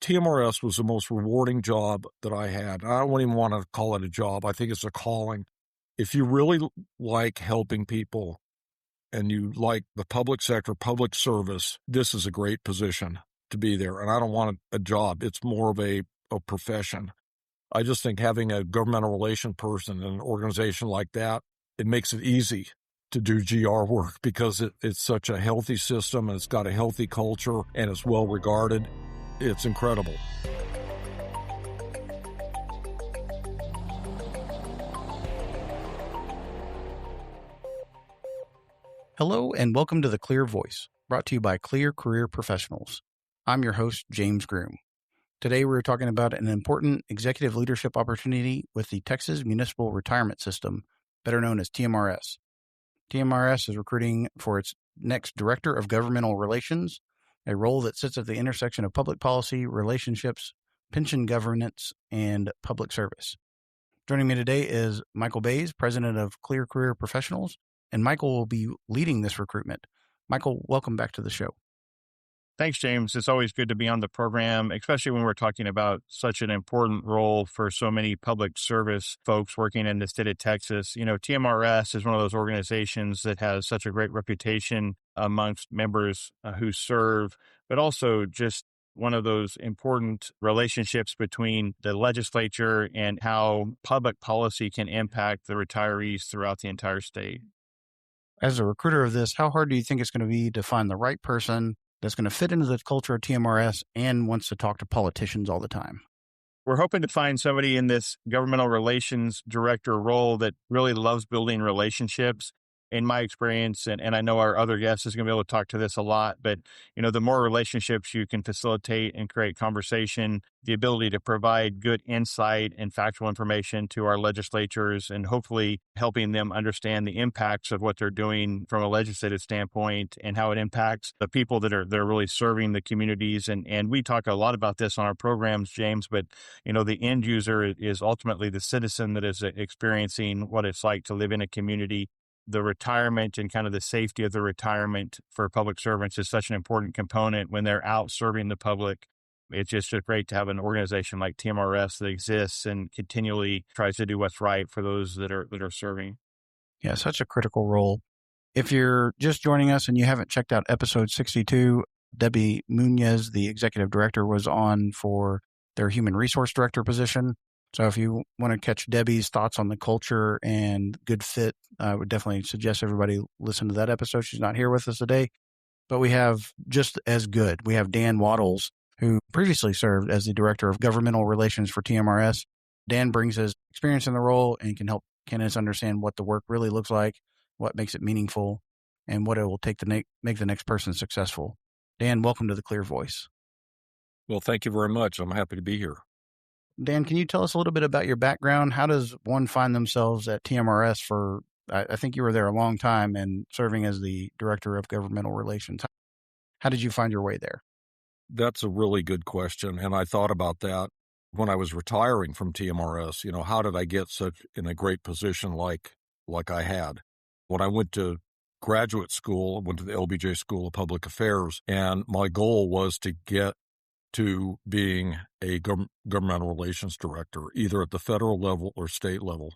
TMRS was the most rewarding job that I had. I don't even want to call it a job. I think it's a calling. If you really like helping people and you like the public sector, public service, this is a great position to be there. And I don't want a job. It's more of a profession. I just think having a governmental relation person in an organization like that, it makes it easy to do GR work because it's such a healthy system and it's got a healthy culture and it's well regarded. It's incredible. Hello and welcome to The Clear Voice, brought to you by Clear Career Professionals. I'm your host, James Groom. Today we're talking about an important executive leadership opportunity with the Texas Municipal Retirement System, better known as TMRS. TMRS is recruiting for its next Director of Governmental Relations, a role that sits at the intersection of public policy, relationships, pension governance, and public service. Joining me today is Michael Boese, President of Clear Career Professionals, and Michael will be leading this recruitment. Michael, welcome back to the show. Thanks, James. It's always good to be on the program, especially when we're talking about such an important role for so many public service folks working in the state of Texas. You know, TMRS is one of those organizations that has such a great reputation amongst members who serve, but also just one of those important relationships between the legislature and how public policy can impact the retirees throughout the entire state. As a recruiter of this, how hard do you think it's going to be to find the right person that's going to fit into the culture of TMRS and wants to talk to politicians all the time? We're hoping to find somebody in this governmental relations director role that really loves building relationships. In my experience, and I know our other guest is going to be able to talk to this a lot, but the more relationships you can facilitate and create conversation, the ability to provide good insight and factual information to our legislatures and hopefully helping them understand the impacts of what they're doing from a legislative standpoint and how it impacts the people that are really serving the communities. And we talk a lot about this on our programs, James, but the end user is ultimately the citizen that is experiencing what it's like to live in a community. The retirement and kind of the safety of the retirement for public servants is such an important component when they're out serving the public. It's just great to have an organization like TMRS that exists and continually tries to do what's right for those that are serving. Yeah, such a critical role. If you're just joining us and you haven't checked out episode 62, Debbie Munoz, the executive director, was on for their human resource director position. So if you want to catch Debbie's thoughts on the culture and good fit, I would definitely suggest everybody listen to that episode. She's not here with us today, but we have just as good. We have Dan Wattles, who previously served as the Director of Governmental Relations for TMRS. Dan brings his experience in the role and can help candidates understand what the work really looks like, what makes it meaningful, and what it will take to make the next person successful. Dan, welcome to The Clear Voice. Well, thank you very much. I'm happy to be here. Dan, can you tell us a little bit about your background? How does one find themselves at TMRS for, I think you were there a long time and serving as the Director of Governmental Relations. How did you find your way there? That's a really good question. And I thought about that when I was retiring from TMRS. How did I get in a great position like I had? When I went to graduate school, I went to the LBJ School of Public Affairs, and my goal was to get to being a governmental relations director, either at the federal level or state level.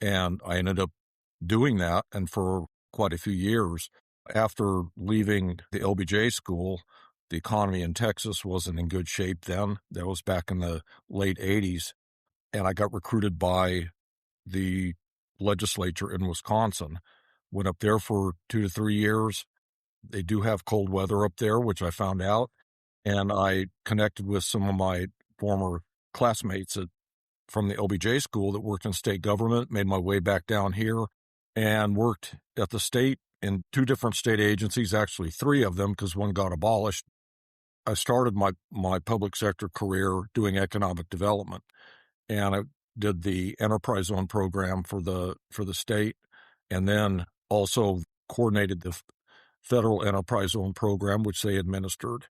And I ended up doing that. And for quite a few years, after leaving the LBJ school, the economy in Texas wasn't in good shape then. That was back in the late 80s. And I got recruited by the legislature in Wisconsin. Went up there for 2 to 3 years. They do have cold weather up there, which I found out. And I connected with some of my former classmates from the LBJ school that worked in state government, made my way back down here, and worked at the state in 2 different state agencies, actually 3 of them because one got abolished. I started my public sector career doing economic development, and I did the enterprise zone program for the state, and then also coordinated the federal enterprise zone program, which they administered.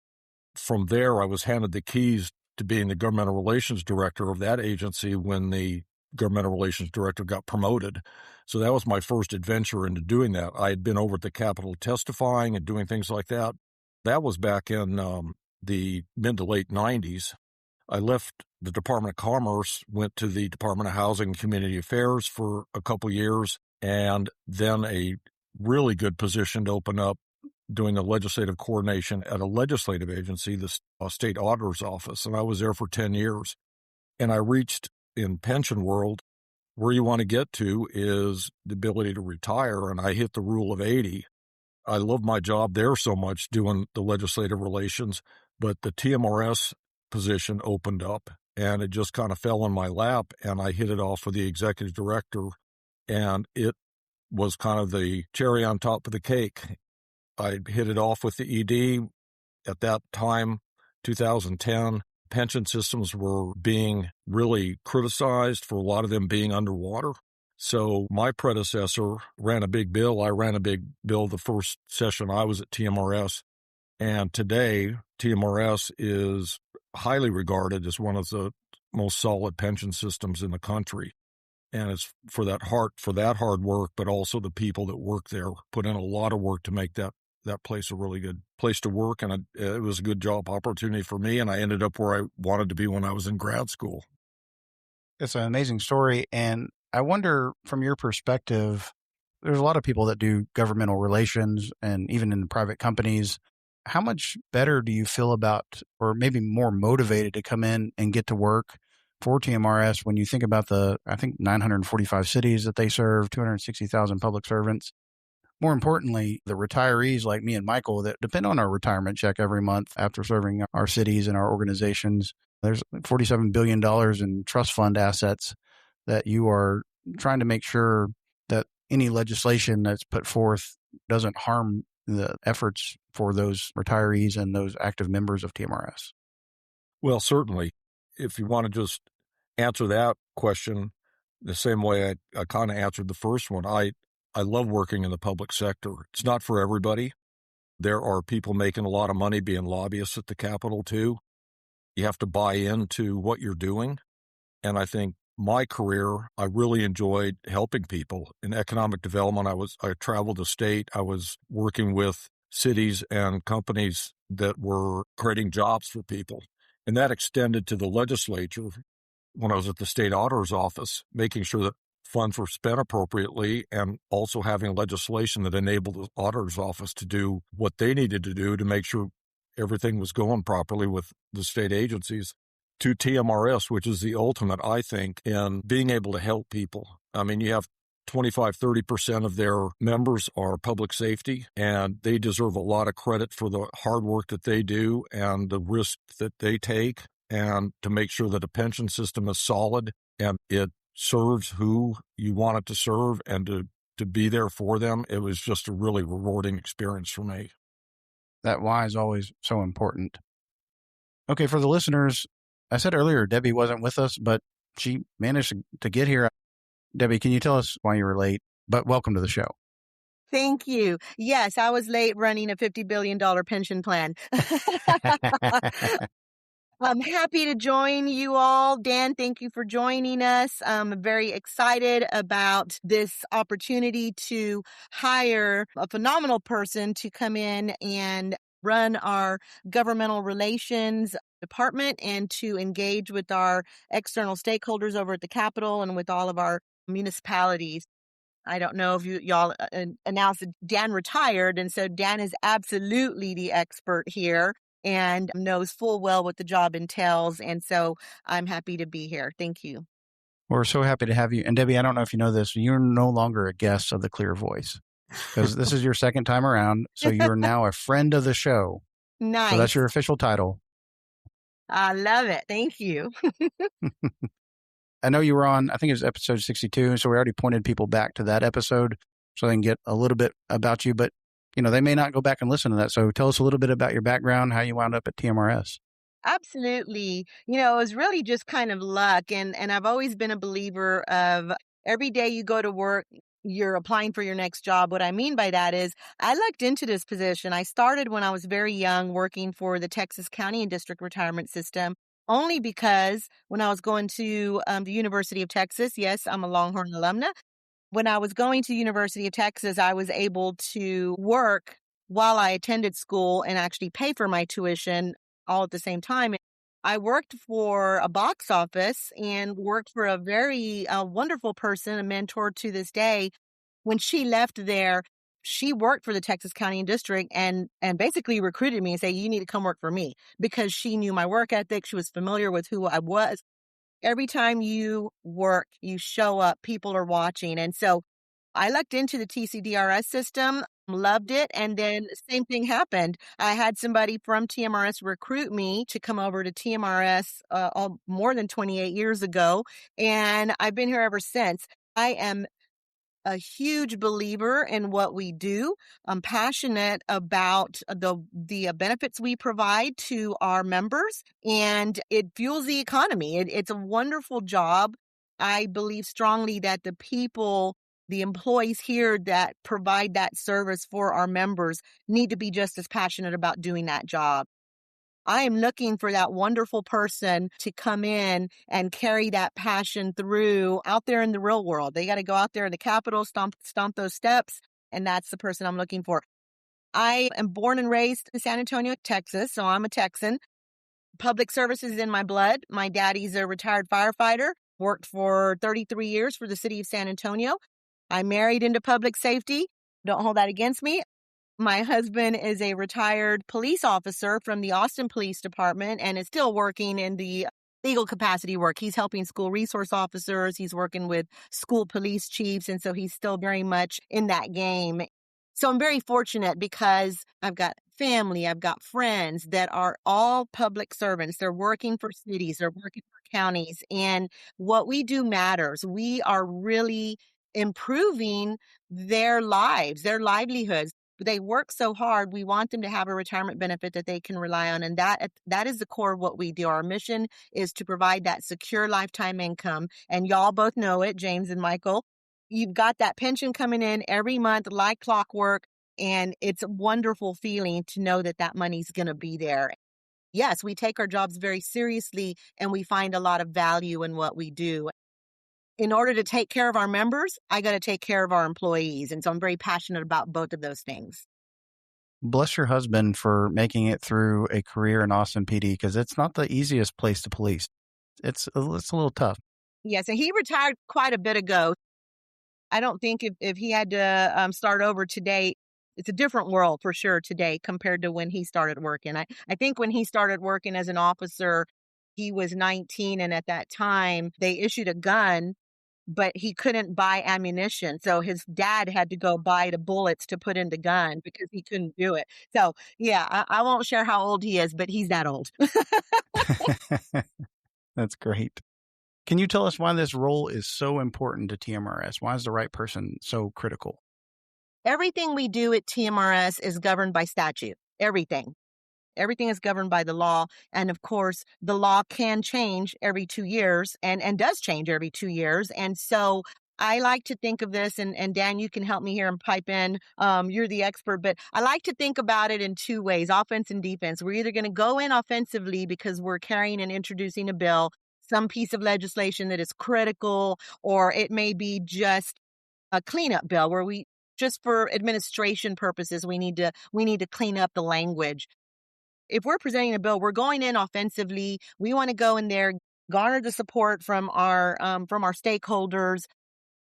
From there, I was handed the keys to being the governmental relations director of that agency when the governmental relations director got promoted. So that was my first adventure into doing that. I had been over at the Capitol testifying and doing things like that. That was back in the mid to late 90s. I left the Department of Commerce, went to the Department of Housing and Community Affairs for a couple years, and then a really good position to open up doing the legislative coordination at a legislative agency, the state auditor's office. And I was there for 10 years. And I reached in pension world where you want to get to is the ability to retire. And I hit the rule of 80. I love my job there so much doing the legislative relations, but the TMRS position opened up and it just kind of fell in my lap, and I hit it off with the executive director, and it was kind of the cherry on top of the cake. I hit it off with the ED at that time, 2010. Pension systems were being really criticized for a lot of them being underwater. So my predecessor ran a big bill. I ran a big bill the first session I was at TMRS. And today, TMRS is highly regarded as one of the most solid pension systems in the country. And it's for that hard work, but also the people that work there put in a lot of work to make that place a really good place to work. And it was a good job opportunity for me. And I ended up where I wanted to be when I was in grad school. It's an amazing story. And I wonder, from your perspective, there's a lot of people that do governmental relations and even in the private companies. How much better do you feel about, or maybe more motivated to come in and get to work for TMRS when you think about the, I think, 945 cities that they serve, 260,000 public servants? More importantly, the retirees like me and Michael that depend on our retirement check every month after serving our cities and our organizations. There's $47 billion in trust fund assets that you are trying to make sure that any legislation that's put forth doesn't harm the efforts for those retirees and those active members of TMRS. Well, certainly. If you want to just answer that question the same way I kind of answered the first one, I love working in the public sector. It's not for everybody. There are people making a lot of money being lobbyists at the Capitol, too. You have to buy into what you're doing. And I think my career, I really enjoyed helping people. In economic development, I traveled the state. I was working with cities and companies that were creating jobs for people. And that extended to the legislature when I was at the state auditor's office, making sure that funds were spent appropriately and also having legislation that enabled the auditor's office to do what they needed to do to make sure everything was going properly with the state agencies, to TMRS, which is the ultimate, I think, in being able to help people. I mean, you have 25-30% of their members are public safety, and they deserve a lot of credit for the hard work that they do and the risk that they take, and to make sure that a pension system is solid and it serves who you want it to serve and to be there for them. It was just a really rewarding experience for me. That why is always so important. Okay, for the listeners, I said earlier Debbie wasn't with us, but she managed to get here. Debbie, can you tell us why you were late? But welcome to the show. Thank you. Yes, I was late running a $50 billion pension plan. I'm happy to join you all. Dan, thank you for joining us. I'm very excited about this opportunity to hire a phenomenal person to come in and run our governmental relations department and to engage with our external stakeholders over at the Capitol and with all of our municipalities. I don't know if y'all announced that Dan retired, and so Dan is absolutely the expert here and knows full well what the job entails. And so I'm happy to be here. Thank you. We're so happy to have you. And Debbie, I don't know if you know this, you're no longer a guest of the Clear Voice because this is your second time around. So you're now a friend of the show. Nice. So that's your official title. I love it. Thank you. I know you were on, I think it was episode 62. So we already pointed people back to that episode so they can get a little bit about you, but they may not go back and listen to that. So tell us a little bit about your background, how you wound up at TMRS. Absolutely. It was really just kind of luck. And I've always been a believer of every day you go to work, you're applying for your next job. What I mean by that is I lucked into this position. I started when I was very young working for the Texas County and District Retirement System, only because when I was going to the University of Texas, yes, I'm a Longhorn alumna. When I was going to University of Texas, I was able to work while I attended school and actually pay for my tuition all at the same time. I worked for a box office and worked for a very wonderful person, a mentor to this day. When she left there, she worked for the Texas County and District and basically recruited me and said, you need to come work for me, because she knew my work ethic. She was familiar with who I was. Every time you work, you show up, people are watching. And so I lucked into the TCDRS system, loved it, and then the same thing happened. I had somebody from TMRS recruit me to come over to TMRS more than 28 years ago, and I've been here ever since. I am a huge believer in what we do. I'm passionate about the benefits we provide to our members, and it fuels the economy. It's a wonderful job. I believe strongly that the employees here that provide that service for our members need to be just as passionate about doing that job. I am looking for that wonderful person to come in and carry that passion through out there in the real world. They got to go out there in the Capitol, stomp those steps, and that's the person I'm looking for. I am born and raised in San Antonio, Texas, so I'm a Texan. Public service is in my blood. My daddy's a retired firefighter, worked for 33 years for the city of San Antonio. I married into public safety. Don't hold that against me. My husband is a retired police officer from the Austin Police Department and is still working in the legal capacity work. He's helping school resource officers. He's working with school police chiefs. And so he's still very much in that game. So I'm very fortunate because I've got family, I've got friends that are all public servants. They're working for cities, they're working for counties. And what we do matters. We are really improving their lives, their livelihoods. They work so hard. We want them to have a retirement benefit that they can rely on. And that is the core of what we do. Our mission is to provide that secure lifetime income. And y'all both know it, James and Michael. You've got that pension coming in every month like clockwork. And it's a wonderful feeling to know that that money's going to be there. Yes, we take our jobs very seriously and we find a lot of value in what we do. In order to take care of our members, I got to take care of our employees. And so I'm very passionate about both of those things. Bless your husband for making it through a career in Austin PD, because it's not the easiest place to police. It's a little tough. Yes, and he retired quite a bit ago. I don't think if he had to start over today, it's a different world for sure today compared to when he started working. I think when he started working as an officer, he was 19, and at that time they issued a gun, but he couldn't buy ammunition. So his dad had to go buy the bullets to put in the gun because he couldn't do it. So yeah, I won't share how old he is, but he's that old. That's great. Can you tell us why this role is so important to TMRS? Why is the right person so critical? Everything we do at TMRS is governed by statute. Everything. Everything is governed by the law. And of course, the law can change every 2 years and does change every 2 years. And so I like to think of this, and Dan, you can help me here and pipe in. You're the expert, but I like to think about it in two ways, offense and defense. We're either going to go in offensively because we're carrying and introducing a bill, some piece of legislation that is critical, or it may be just a cleanup bill where just for administration purposes, we need to clean up the language. If we're presenting a bill, we're going in offensively. We want to go in there, garner the support from our stakeholders.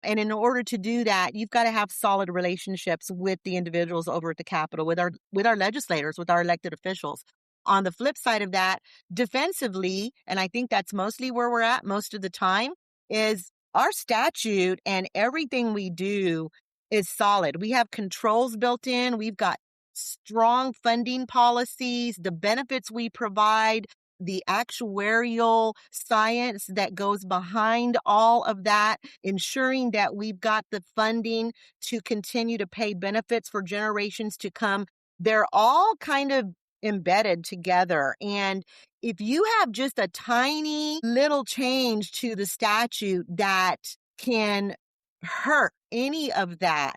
And in order to do that, you've got to have solid relationships with the individuals over at the Capitol, with our legislators, with our elected officials. On the flip side of that, defensively, and I think that's mostly where we're at most of the time, is our statute and everything we do is solid. We have controls built in. We've got strong funding policies, the benefits we provide, the actuarial science that goes behind all of that, ensuring that we've got the funding to continue to pay benefits for generations to come. They're all kind of embedded together. And if you have just a tiny little change to the statute that can hurt any of that,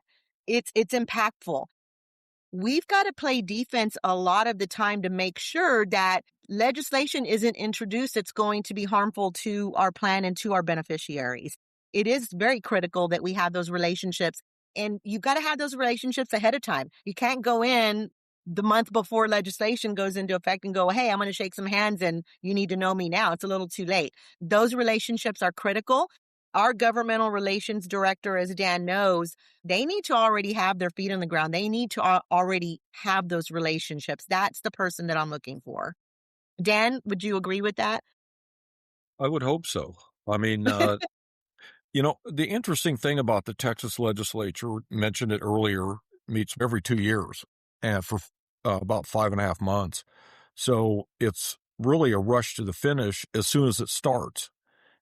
it's impactful. We've got to play defense a lot of the time to make sure that legislation isn't introduced that's going to be harmful to our plan and to our beneficiaries. It is very critical that we have those relationships, and you've got to have those relationships ahead of time. You can't go in the month before legislation goes into effect and go, hey, I'm going to shake some hands and you need to know me now. It's a little too late. Those relationships are critical. Our governmental relations director, as Dan knows, they need to already have their feet on the ground. They need to already have those relationships. That's the person that I'm looking for. Dan, would you agree with that? I would hope so. I mean, the interesting thing about the Texas legislature, mentioned it earlier, meets every 2 years and for about 5.5 months. So it's really a rush to the finish as soon as it starts.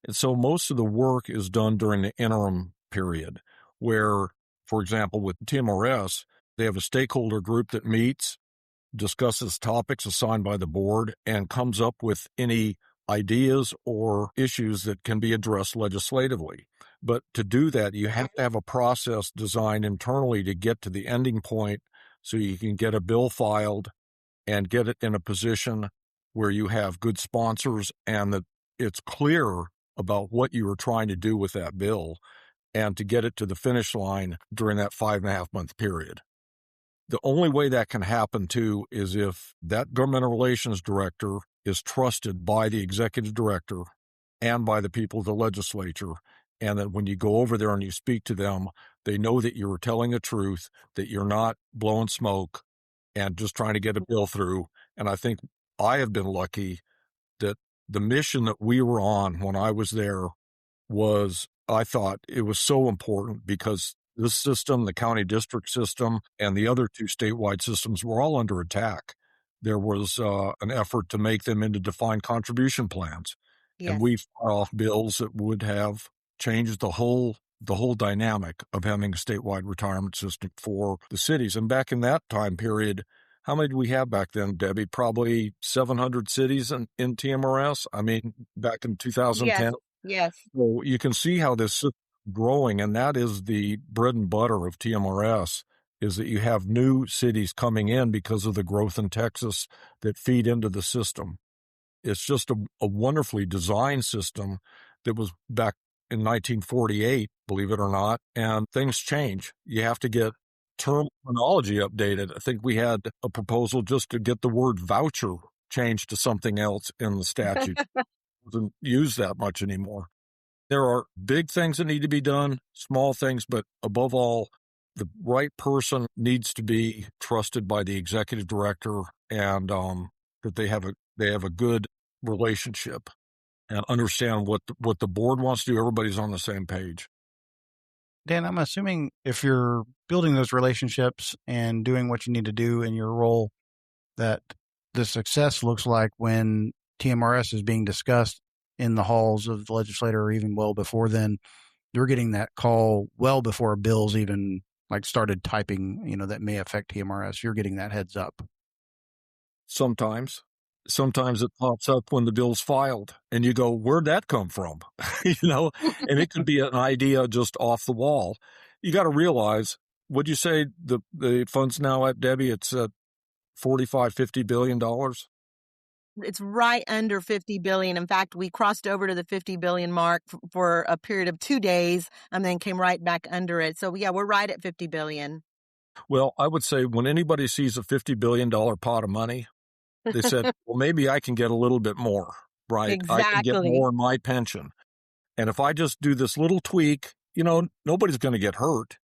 And so most of the work is done during the interim period where, for example, with TMRS, they have a stakeholder group that meets, discusses topics assigned by the board, and comes up with any ideas or issues that can be addressed legislatively. But to do that, you have to have a process designed internally to get to the ending point so you can get a bill filed and get it in a position where you have good sponsors and that it's clear about what you were trying to do with that bill and to get it to the finish line during that 5.5 month period. The only way that can happen, too, is if that governmental relations director is trusted by the executive director and by the people of the legislature, and that when you go over there and you speak to them, they know that you're telling the truth, that you're not blowing smoke and just trying to get a bill through. And I think I have been lucky that the mission that we were on when I was there was, I thought it was so important because this system, the county district system, and the other two statewide systems were all under attack. There was an effort to make them into defined contribution plans. Yes. And we fought off bills that would have changed the whole dynamic of having a statewide retirement system for the cities. And back in that time period, how many did we have back then, Debbie? Probably 700 cities in TMRS. I mean, back in 2010. Yes. So you can see how this is growing, and that is the bread and butter of TMRS, is that you have new cities coming in because of the growth in Texas that feed into the system. It's just a wonderfully designed system that was back in 1948, believe it or not, and things change. You have to get terminology updated. I think we had a proposal just to get the word voucher changed to something else in the statute. It doesn't use that much anymore. There are big things that need to be done, small things, but above all, the right person needs to be trusted by the executive director, and that they have a good relationship and understand what the board wants to do. Everybody's on the same page. Dan, I'm assuming if you're building those relationships and doing what you need to do in your role, that the success looks like when TMRS is being discussed in the halls of the legislature, or even well before then, you're getting that call well before a bill's even started typing, that may affect TMRS. You're getting that heads up. Sometimes it pops up when the bill's filed and you go, where'd that come from? And it could be an idea just off the wall. You got to realize, would you say the funds now at Debbie, it's at $45-50 billion? It's right under 50 billion. In fact, we crossed over to the 50 billion mark for a period of 2 days and then came right back under it. So yeah, we're right at 50 billion. Well, I would say when anybody sees a $50 billion pot of money, they said, well, maybe I can get a little bit more, right? Exactly. I can get more in my pension. And if I just do this little tweak, nobody's going to get hurt.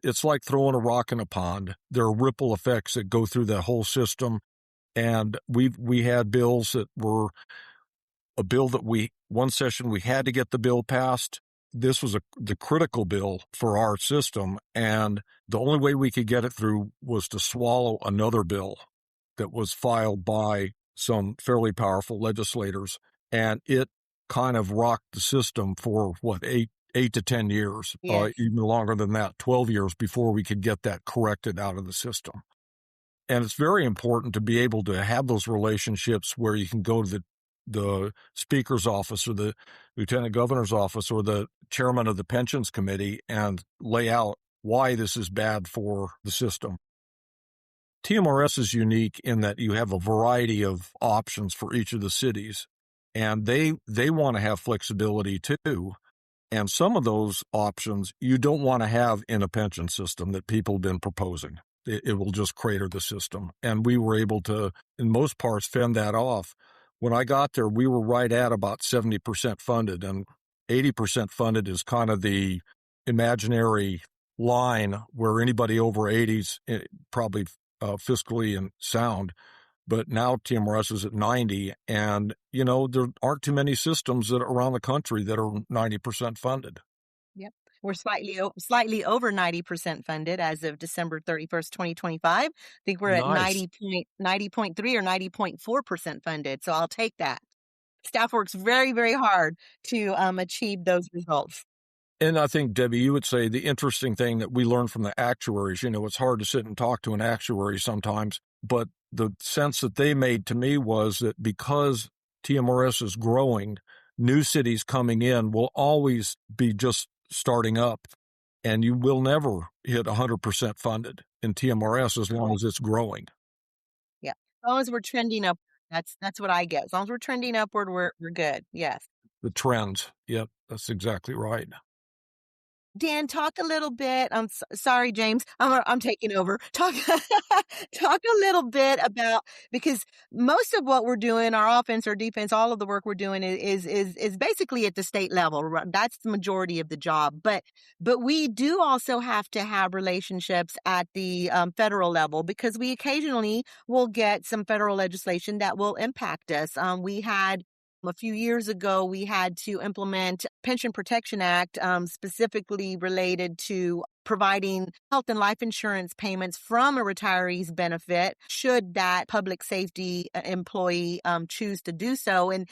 It's like throwing a rock in a pond. There are ripple effects that go through the whole system. And we had bills that were a bill that one session we had to get the bill passed. This was the critical bill for our system. And the only way we could get it through was to swallow another bill that was filed by some fairly powerful legislators. And it kind of rocked the system for 8 to 10 years, yes. Even longer than that, 12 years before we could get that corrected out of the system. And it's very important to be able to have those relationships where you can go to the speaker's office or the lieutenant governor's office or the chairman of the pensions committee and lay out why this is bad for the system. TMRS is unique in that you have a variety of options for each of the cities, and they want to have flexibility too. And some of those options you don't want to have in a pension system that people have been proposing. it will just crater the system. And we were able to, in most parts, fend that off. When I got there, we were right at about 70% funded, and 80% funded is kind of the imaginary line where anybody over 80 is probably fiscally and sound. But now TMRS is at 90, and, there aren't too many systems that are around the country that are 90% funded. Yep. We're slightly over 90% funded as of December 31st, 2025. I think we're at Nice. 90.3 or 90.4% funded. So I'll take that. Staff works very, very hard to achieve those results. And I think, Debbie, you would say the interesting thing that we learned from the actuaries, it's hard to sit and talk to an actuary sometimes, but the sense that they made to me was that because TMRS is growing, new cities coming in will always be just starting up, and you will never hit 100% funded in TMRS as long as it's growing. Yeah. As long as we're trending up, that's what I get. As long as we're trending upward, we're good. Yes. The trends. Yep, that's exactly right. Dan, talk a little bit. I'm sorry, James. I'm taking over. Talk a little bit about, because most of what we're doing, our offense or defense, all of the work we're doing is basically at the state level. Right? That's the majority of the job. But we do also have to have relationships at the federal level, because we occasionally will get some federal legislation that will impact us. We had a few years ago, we had to implement Pension Protection Act, specifically related to providing health and life insurance payments from a retiree's benefit should that public safety employee choose to do so. And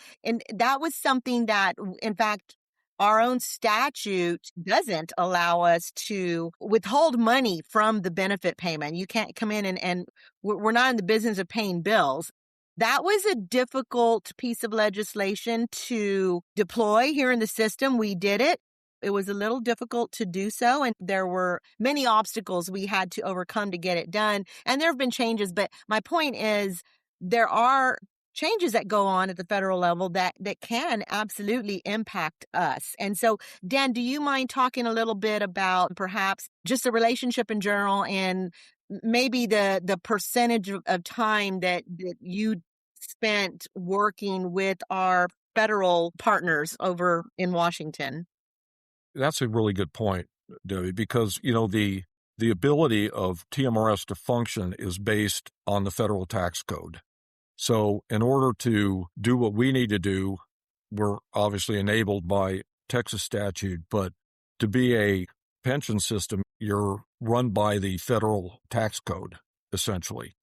that was something that, in fact, our own statute doesn't allow us to withhold money from the benefit payment. You can't come in and we're not in the business of paying bills. That was a difficult piece of legislation to deploy here in the system. We did it. It was a little difficult to do so, and there were many obstacles we had to overcome to get it done. And there have been changes, but my point is there are changes that go on at the federal level that can absolutely impact us. And so, Dan, do you mind talking a little bit about perhaps just the relationship in general and maybe the percentage of time that you spent working with our federal partners over in Washington? That's a really good point, Debbie, because, the ability of TMRS to function is based on the federal tax code. So in order to do what we need to do, we're obviously enabled by Texas statute, but to be a pension system, you're run by the federal tax code, essentially.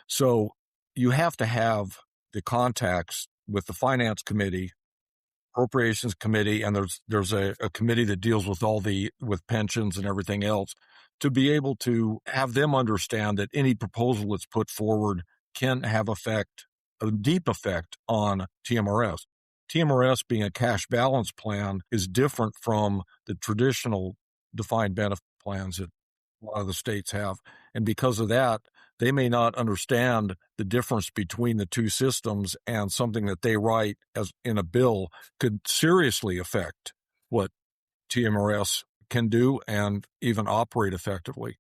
So you have to have the contacts with the finance committee, appropriations committee, and there's a committee that deals with with pensions and everything else, to be able to have them understand that any proposal that's put forward can have a deep effect on TMRS. TMRS, being a cash balance plan, is different from the traditional defined benefit plans that a lot of the states have. And because of that, they may not understand the difference between the two systems, and something that they write as in a bill could seriously affect what TMRS can do and even operate effectively.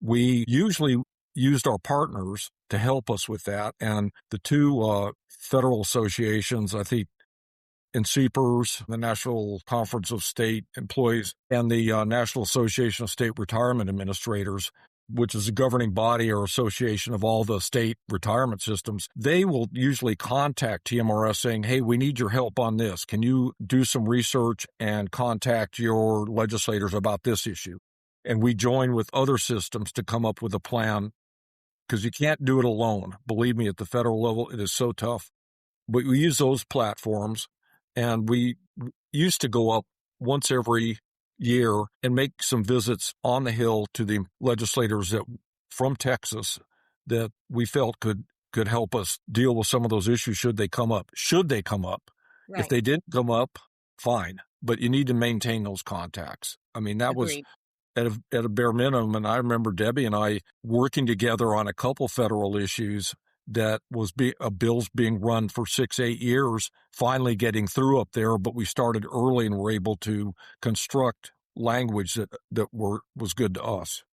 We usually used our partners to help us with that, and the two federal associations, I think, in CPERS, the National Conference of State Employees, and the National Association of State Retirement Administrators, which is a governing body or association of all the state retirement systems, they will usually contact TMRS saying, hey, we need your help on this. Can you do some research and contact your legislators about this issue? And we join with other systems to come up with a plan, because you can't do it alone. Believe me, at the federal level, it is so tough. But we use those platforms, and we used to go up once every year and make some visits on the Hill to the legislators from Texas that we felt could help us deal with some of those issues should they come up. Right. If they didn't come up, fine. But you need to maintain those contacts. I mean, that Agreed. Was at a bare minimum. And I remember Debbie and I working together on a couple federal issues that was bills being run for 6-8 years, finally getting through up there. But we started early and were able to construct language that was good to us.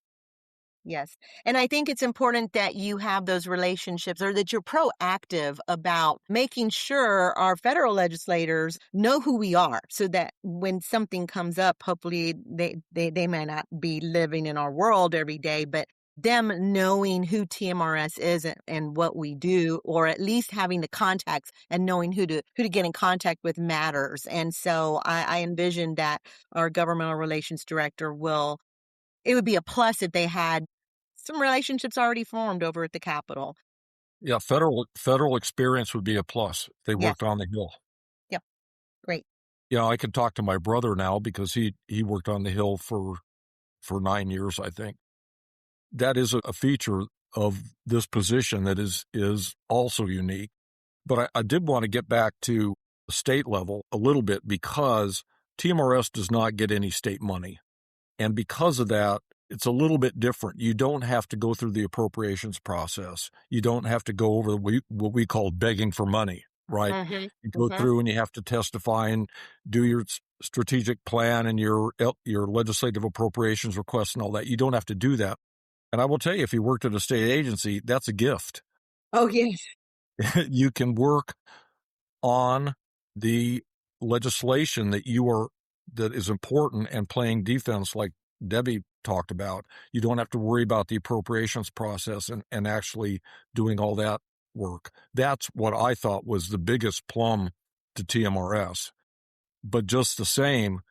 Yes. And I think it's important that you have those relationships or that you're proactive about making sure our federal legislators know who we are so that when something comes up, hopefully they may not be living in our world every day, but them knowing who TMRS is and what we do, or at least having the contacts and knowing who to get in contact with matters. And so I envision that our governmental relations director it would be a plus if they had some relationships already formed over at the Capitol. Yeah, federal experience would be a plus. They Yes. worked on the Hill. Yep. Great. I can talk to my brother now because he worked on the Hill for 9 years, I think. That is a feature of this position that is also unique. But I did want to get back to the state level a little bit because TMRS does not get any state money. And because of that, it's a little bit different. You don't have to go through the appropriations process. You don't have to go over what we call begging for money, right? Mm-hmm. You go through and you have to testify and do your strategic plan and your legislative appropriations requests and all that. You don't have to do that. And I will tell you, if you worked at a state agency, that's a gift. Oh, yes. You can work on the legislation that is important and playing defense like Debbie talked about. You don't have to worry about the appropriations process and actually doing all that work. That's what I thought was the biggest plum to TMRS. But just the same,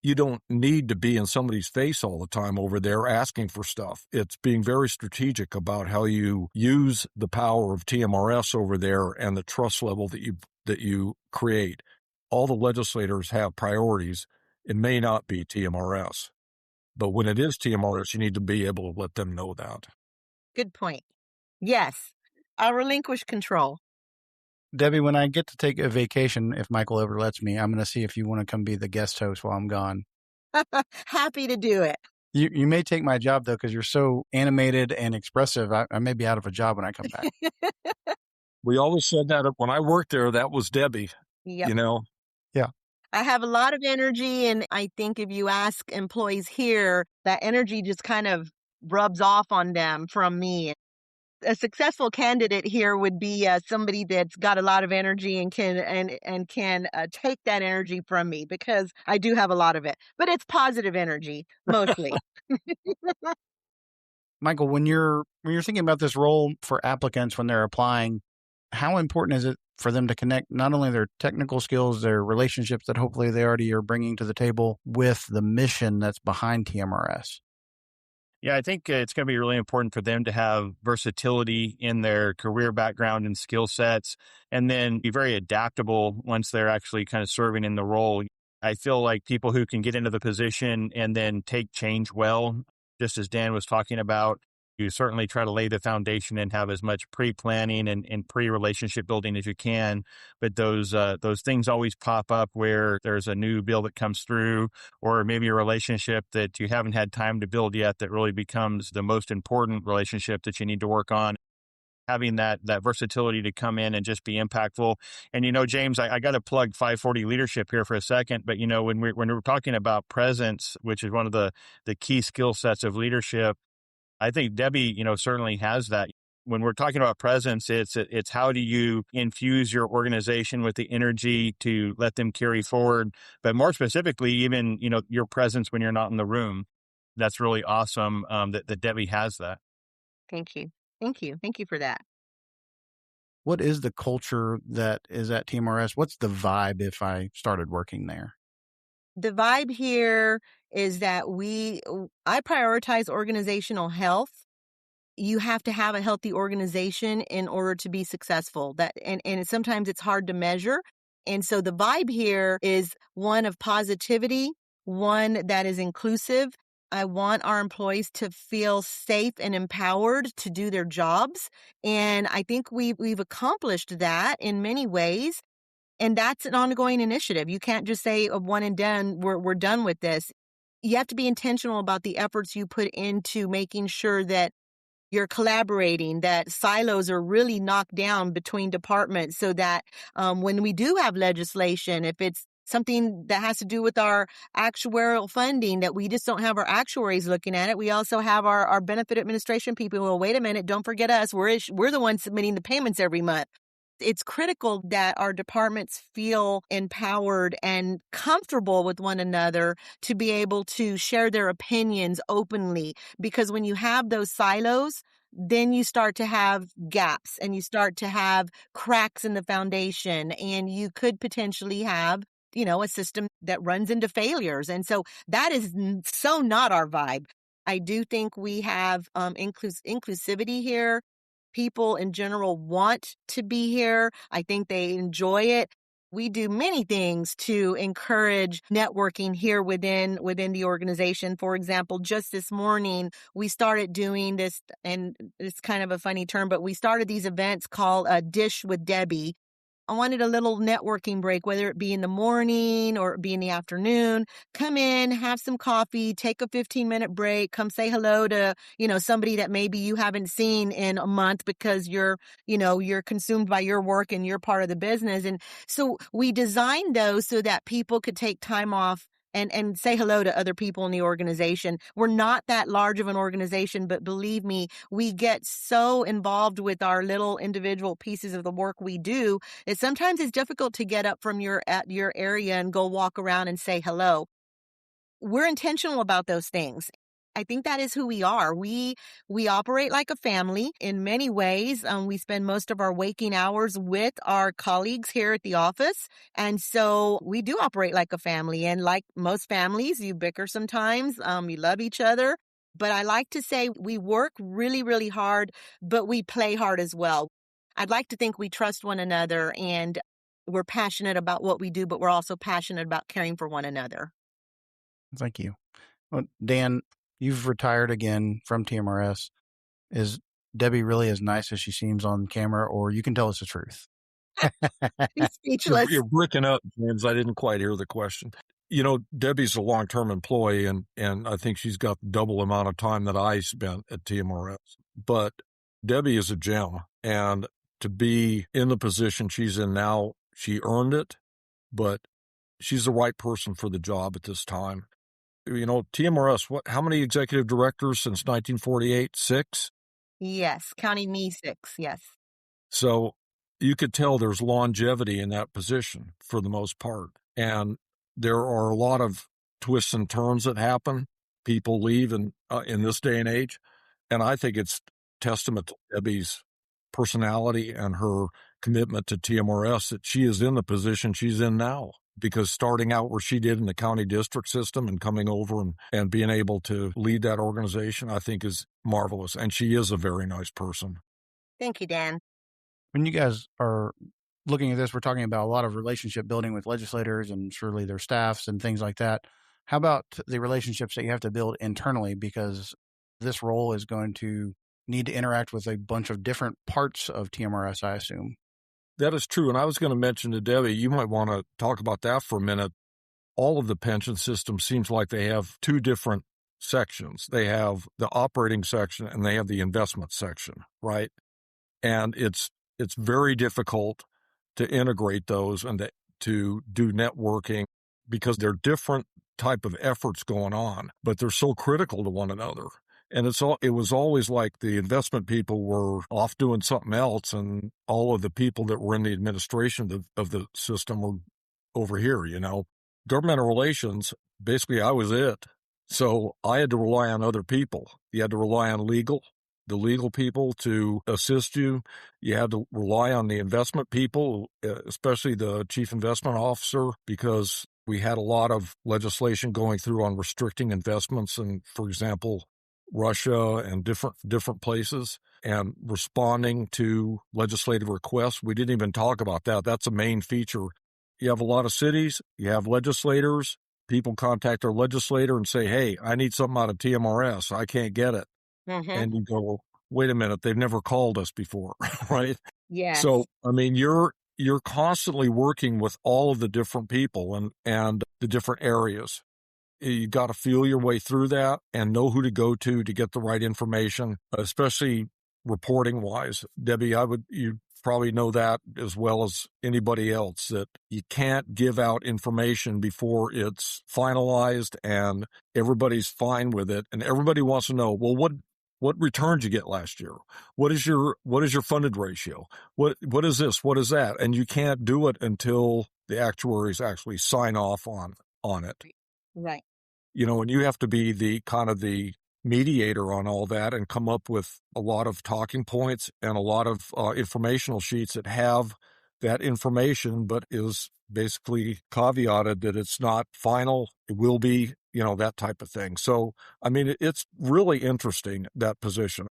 you don't need to be in somebody's face all the time over there asking for stuff. It's being very strategic about how you use the power of TMRS over there and the trust level that you create. All the legislators have priorities. It may not be TMRS, but when it is TMRS, you need to be able to let them know that. Good point. Yes. I'll relinquish control. Debbie, when I get to take a vacation, if Michael ever lets me, I'm going to see if you want to come be the guest host while I'm gone. Happy to do it. You may take my job, though, because you're so animated and expressive. I may be out of a job when I come back. We always said that when I worked there, that was Debbie, Yep. Yeah. I have a lot of energy, and I think if you ask employees here, that energy just kind of rubs off on them from me. A successful candidate here would be somebody that's got a lot of energy and can take that energy from me because I do have a lot of it, but it's positive energy mostly. Michael, when you're thinking about this role for applicants when they're applying, how important is it for them to connect not only their technical skills, their relationships that hopefully they already are bringing to the table with the mission that's behind TMRS? Yeah, I think it's going to be really important for them to have versatility in their career background and skill sets, and then be very adaptable once they're actually kind of serving in the role. I feel like people who can get into the position and then take change well, just as Dan was talking about, you certainly try to lay the foundation and have as much pre-planning and pre-relationship building as you can. But those things always pop up where there's a new bill that comes through, or maybe a relationship that you haven't had time to build yet that really becomes the most important relationship that you need to work on. Having that versatility to come in and just be impactful. And, James, I got to plug 540 leadership here for a second. But, when we're talking about presence, which is one of the key skill sets of leadership, I think Debbie, certainly has that. When we're talking about presence, it's how do you infuse your organization with the energy to let them carry forward, but more specifically, even, your presence when you're not in the room. That's really awesome that Debbie has that. Thank you. Thank you. Thank you for that. What is the culture that is at TMRS? What's the vibe if I started working there? The vibe here is that I prioritize organizational health. You have to have a healthy organization in order to be successful. And sometimes it's hard to measure. And so the vibe here is one of positivity, one that is inclusive. I want our employees to feel safe and empowered to do their jobs. And I think we've accomplished that in many ways. And that's an ongoing initiative. You can't just say one and done, we're done with this. You have to be intentional about the efforts you put into making sure that you're collaborating, that silos are really knocked down between departments so that when we do have legislation, if it's something that has to do with our actuarial funding, that we just don't have our actuaries looking at it. We also have our benefit administration people. Well, wait a minute, don't forget us. We're the ones submitting the payments every month. It's critical that our departments feel empowered and comfortable with one another to be able to share their opinions openly. Because when you have those silos, then you start to have gaps and you start to have cracks in the foundation, and you could potentially have, a system that runs into failures. And so that is so not our vibe. I do think we have inclusivity here. People in general want to be here. I think they enjoy it. We do many things to encourage networking here within the organization. For example, just this morning, we started doing this, and it's kind of a funny term, but we started these events called Dish with Debbie. I wanted a little networking break, whether it be in the morning or it be in the afternoon. Come in, have some coffee, take a 15-minute break, come say hello to, somebody that maybe you haven't seen in a month because you're consumed by your work and you're part of the business. And so we designed those so that people could take time off and say hello to other people in the organization. We're not that large of an organization, but believe me, we get so involved with our little individual pieces of the work we do that sometimes it's difficult to get up from your area and go walk around and say hello. We're intentional about those things. I think that is who we are. We operate like a family in many ways. We spend most of our waking hours with our colleagues here at the office. And so we do operate like a family. And like most families, you bicker sometimes. You love each other. But I like to say we work really, really hard, but we play hard as well. I'd like to think we trust one another and we're passionate about what we do, but we're also passionate about caring for one another. Thank you. Well, Dan, you've retired again from TMRS. Is Debbie really as nice as she seems on camera, or you can tell us the truth? He's speechless. You're breaking up, James. I didn't quite hear the question. Debbie's a long-term employee, and I think she's got double amount of time that I spent at TMRS. But Debbie is a gem, and to be in the position she's in now, she earned it, but she's the right person for the job at this time. TMRS, how many executive directors since 1948? 6? Yes, counting me 6, yes. So you could tell there's longevity in that position for the most part. And there are a lot of twists and turns that happen. People leave in this day and age. And I think it's testament to Debbie's personality and her commitment to TMRS that she is in the position she's in now. Because starting out where she did in the county district system and coming over and being able to lead that organization, I think is marvelous. And she is a very nice person. Thank you, Dan. When you guys are looking at this, we're talking about a lot of relationship building with legislators and surely their staffs and things like that. How about the relationships that you have to build internally? Because this role is going to need to interact with a bunch of different parts of TMRS, I assume. That is true. And I was going to mention to Debbie, you might want to talk about that for a minute. All of the pension systems seems like they have 2 different sections. They have the operating section and they have the investment section, right? And it's very difficult to integrate those and to do networking because they're different type of efforts going on, but they're so critical to one another. And it was always like the investment people were off doing something else, and all of the people that were in the administration of the system were over here, Governmental relations, basically I was it. So I had to rely on other people. You had to rely on the legal people to assist you. You had to rely on the investment people, especially the chief investment officer, because we had a lot of legislation going through on restricting investments and, for example, Russia and different places, and responding to legislative requests. We didn't even talk about that. That's a main feature. You have a lot of cities, you have legislators, people contact their legislator and say, hey, I need something out of TMRS. I can't get it. Mm-hmm. And you go, well, wait a minute, they've never called us before, right? Yeah. So, you're constantly working with all of the different people and the different areas. You got to feel your way through that and know who to go to get the right information, especially reporting wise. Debbie, you probably know that as well as anybody else, that you can't give out information before it's finalized and everybody's fine with it. And everybody wants to know, well, what returns you get last year? What is your funded ratio? What is this? What is that? And you can't do it until the actuaries actually sign off on it. Right. And you have to be the kind of the mediator on all that and come up with a lot of talking points and a lot of informational sheets that have that information, but is basically caveated that it's not final. It will be, that type of thing. So, I mean, it's really interesting, that position.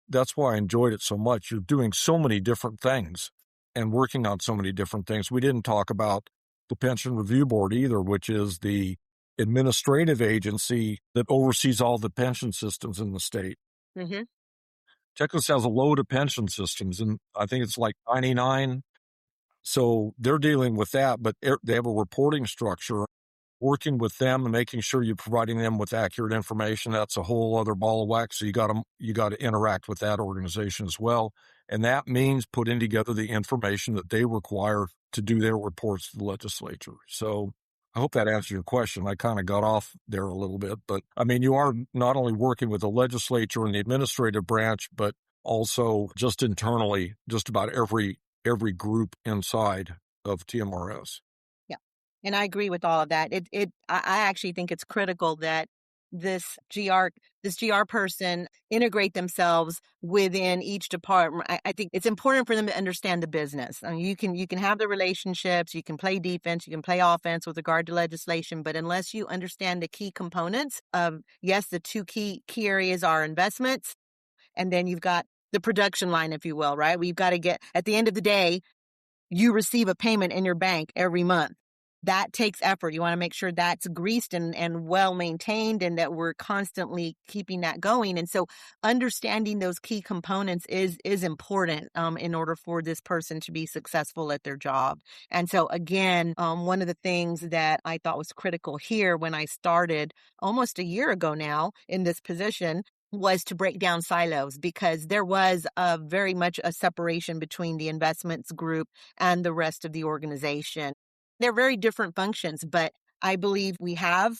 That's why I enjoyed it so much. You're doing so many different things and working on so many different things. We didn't talk about the Pension Review Board either, which is the administrative agency that oversees all the pension systems in the state. Mm-hmm. Texas has a load of pension systems, and I think it's like 99. So they're dealing with that, but they have a reporting structure. Working with them and making sure you're providing them with accurate information, that's a whole other ball of wax. So you got to interact with that organization as well. And that means putting together the information that they require to do their reports to the legislature. So I hope that answers your question. I kind of got off there a little bit, but I mean, you are not only working with the legislature and the administrative branch, but also just internally, just about every group inside of TMRS. Yeah. And I agree with all of that. I actually think it's critical that this GR person integrate themselves within each department. I think it's important for them to understand the business. I mean, you can have the relationships, you can play defense, you can play offense with regard to legislation, but unless you understand the key components of, yes, the two key areas are investments, and then you've got the production line, if you will, right? We've got to get, at the end of the day, you receive a payment in your bank every month. That takes effort. You want to make sure that's greased and well maintained and that we're constantly keeping that going. And so understanding those key components is important in order for this person to be successful at their job. And so again, one of the things that I thought was critical here when I started almost a year ago now in this position was to break down silos, because there was very much a separation between the investments group and the rest of the organization. They're very different functions, but I believe we have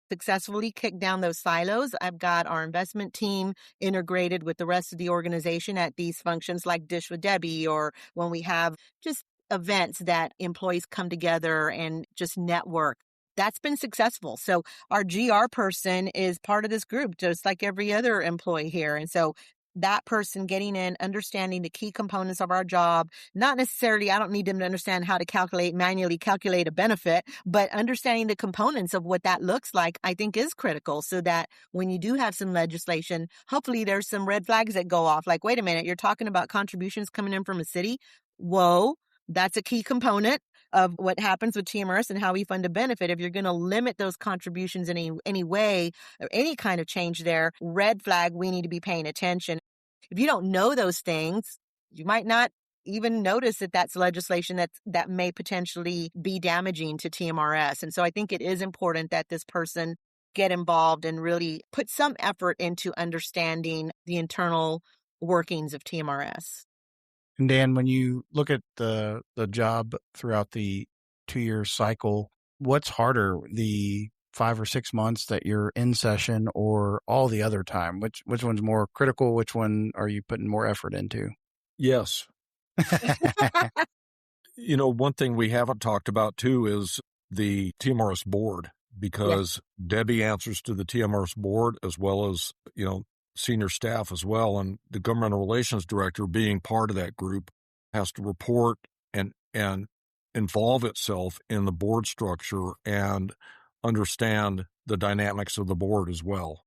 successfully kicked down those silos. I've got our investment team integrated with the rest of the organization at these functions like Dish with Debbie, or when we have just events that employees come together and just network. That's been successful. So our GR person is part of this group, just like every other employee here. And so that person getting in, understanding the key components of our job, not necessarily, I don't need them to understand how to manually calculate a benefit, but understanding the components of what that looks like, I think is critical, so that when you do have some legislation, hopefully there's some red flags that go off. Like, wait a minute, you're talking about contributions coming in from a city? Whoa, that's a key component of what happens with TMRS and how we fund a benefit. If you're going to limit those contributions in any way or any kind of change there, red flag, we need to be paying attention. If you don't know those things, you might not even notice that that's legislation that may potentially be damaging to TMRS. And so I think it is important that this person get involved and really put some effort into understanding the internal workings of TMRS. And Dan, when you look at the job throughout the 2-year cycle, what's harder, the 5 or 6 months that you're in session or all the other time? Which one's more critical? Which one are you putting more effort into? Yes. One thing we haven't talked about too is the TMRS board, because Debbie answers to the TMRS board as well as, senior staff as well. And the governmental relations director, being part of that group, has to report and involve itself in the board structure and understand the dynamics of the board as well.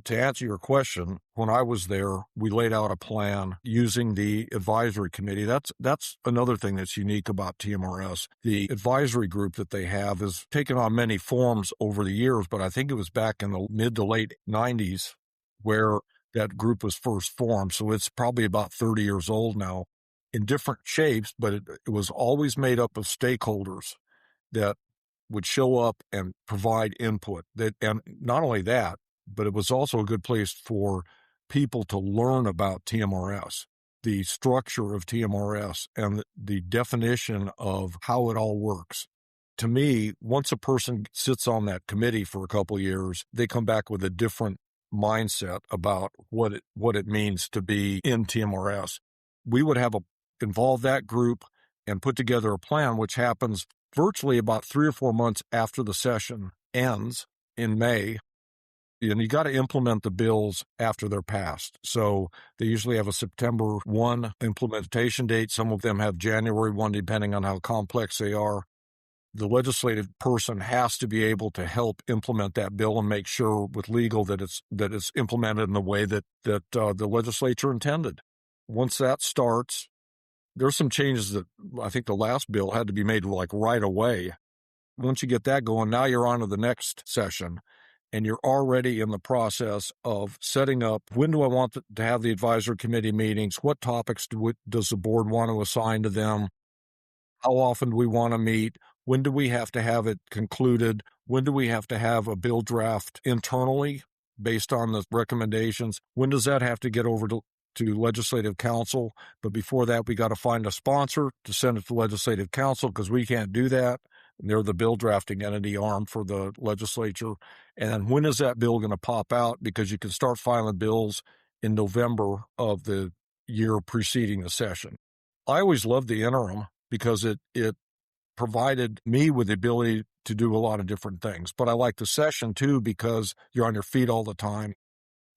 To answer your question, when I was there, we laid out a plan using the advisory committee. That's another thing that's unique about TMRS. The advisory group that they have has taken on many forms over the years, but I think it was back in the mid to late 90s where that group was first formed. So it's probably about 30 years old now, in different shapes, but it was always made up of stakeholders that would show up and provide input. And not only that, but it was also a good place for people to learn about TMRS. the structure of TMRS and the definition of how it all works. To me, once a person sits on that committee for a couple of years, they come back with a different mindset about what it means to be in TMRS. We would have involve that group and put together a plan, which happens virtually about 3 or 4 months after the session ends in May. And you got to implement the bills after they're passed. So they usually have a September 1 implementation date. Some of them have January 1, depending on how complex they are. The legislative person has to be able to help implement that bill and make sure with legal that it's implemented in the way that the legislature intended. Once that starts, there's some changes that I think the last bill had to be made like right away. Once you get that going, now you're on to the next session, and you're already in the process of setting up, when do I want to have the advisory committee meetings? What topics does the board want to assign to them? How often do we want to meet? When do we have to have it concluded? When do we have to have a bill draft internally based on the recommendations? When does that have to get over to legislative council? But before that, we got to find a sponsor to send it to legislative council because we can't do that. They're the bill drafting entity arm for the legislature. And when is that bill going to pop out? Because you can start filing bills in November of the year preceding the session. I always loved the interim because it provided me with the ability to do a lot of different things. But I like the session too because you're on your feet all the time.